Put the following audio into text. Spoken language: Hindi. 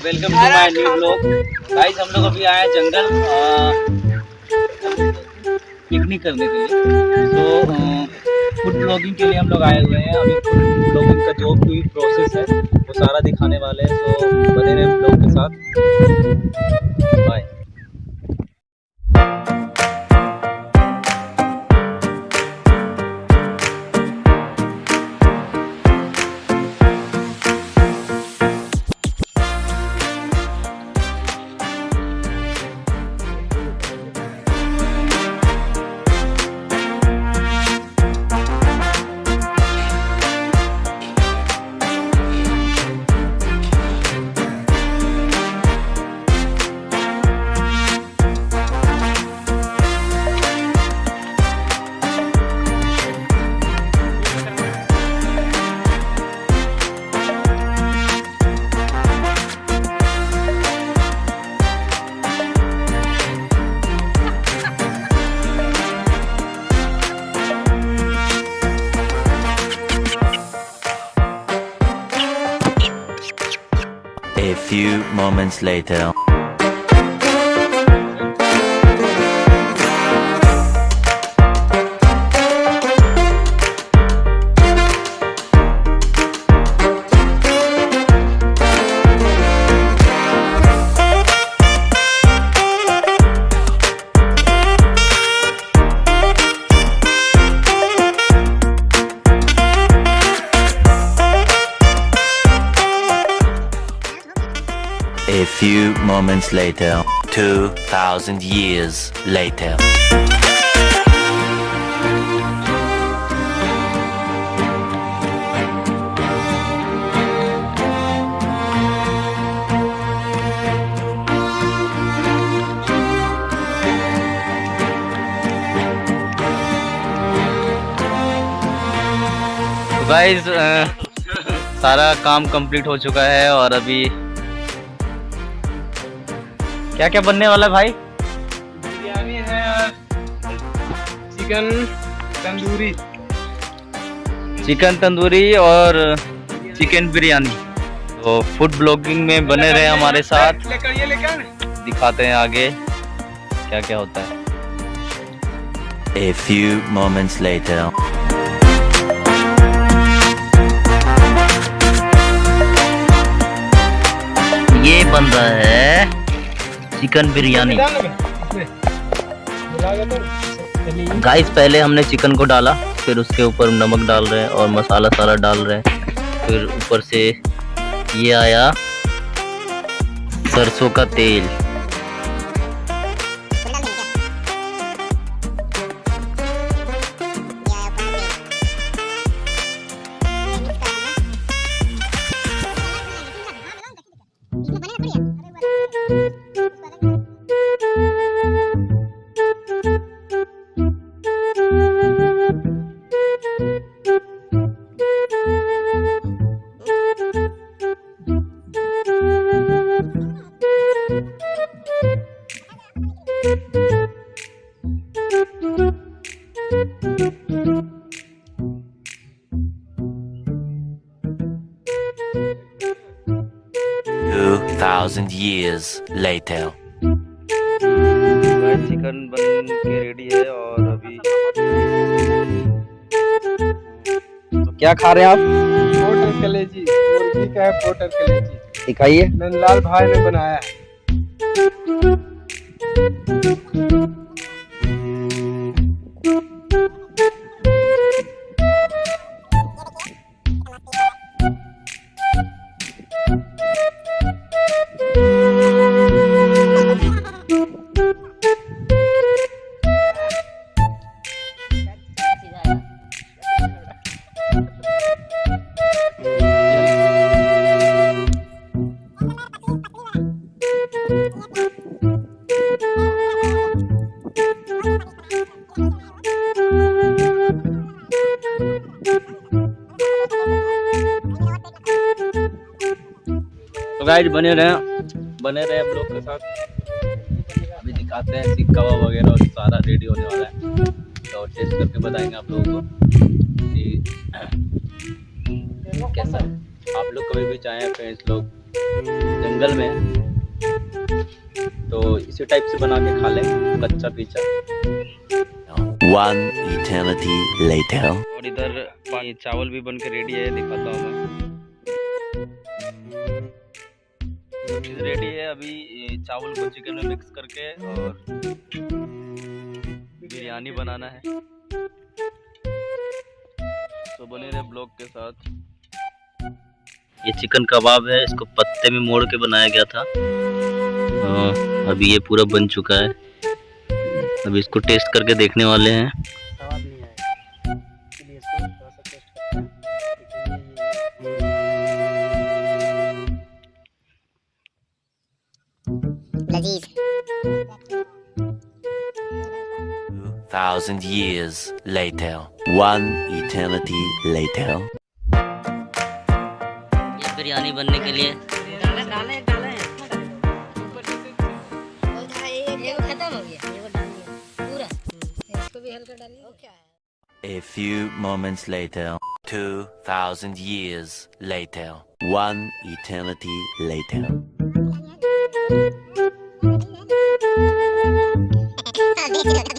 Welcome to my new blog. Guys हम लोग अभी आए जंगल पिकनिक करने के लिए। तो फूड ब्लॉगिंग के लिए हम लोग आए हुए हैं। अभी फूड ब्लॉगिंग का जो भी प्रोसेस है वो सारा दिखाने वाले हैं। तो बने रहे ब्लॉग के साथ। Bye. A few moments later. A few moments later, 2,000 years later. Guys सारा काम कंप्लीट हो चुका है और अभी क्या क्या बनने वाला है भाई? बिरयानी है और चिकन तंदूरी। चिकन तंदूरी और चिकन बिरयानी। तो फूड ब्लॉगिंग में बने रहे हमारे साथ। लेकर दिखाते हैं आगे क्या क्या होता है। A few moments later. ये बन रहा है चिकन बिरयानी। गाइस पहले हमने चिकन को डाला, फिर उसके ऊपर नमक डाल रहे हैं और मसाला सारा डाल रहे हैं। फिर ऊपर से ये आया सरसों का तेल। Thousand years later. चिकन बन के रेडी है और अभी तो क्या खा रहे हैं आप? पोटर कलेजी, मुर्गी का है पोटर कलेजी। दिखाइए। नंदलाल भाई ने बनाया है। गाइस बने रहे ब्लॉग के साथ। अभी दिखाते हैं सीख कबाब वगैरह और सारा रेडी होने वाला है, तो टेस्ट करके बताएंगे आप लोगों को कि कैसा है। आप लोग कभी भी चाहें फ्रेंड्स लोग जंगल में है, तो इसी टाइप से बना के खा लें कच्चा पीचा। One eternity later. और इधर चावल भी बन के रेडी है, दिखाता हूँ मैं। रेडी है, अभी चावल को चिकन में मिक्स करके और बिरयानी बनाना है। तो बने रहे ब्लॉग के साथ। ये चिकन कबाब है, इसको पत्ते में मोड़ के बनाया गया था। अभी ये पूरा बन चुका है, अभी इसको टेस्ट करके देखने वाले हैं। स्वाद नहीं आएगा, इसलिए इसको थोड़ा सा टेस्ट करते हैं। लजीज। 2,000 years later. One eternity later. ये बिरयानी बनने के लिए डाले ये खत्म हो गया, ये वो डाल दिया पूरा, इसको भी हल्का डालिए। Okay. A few moments later. 2,000 years later. One eternity later. देख लो।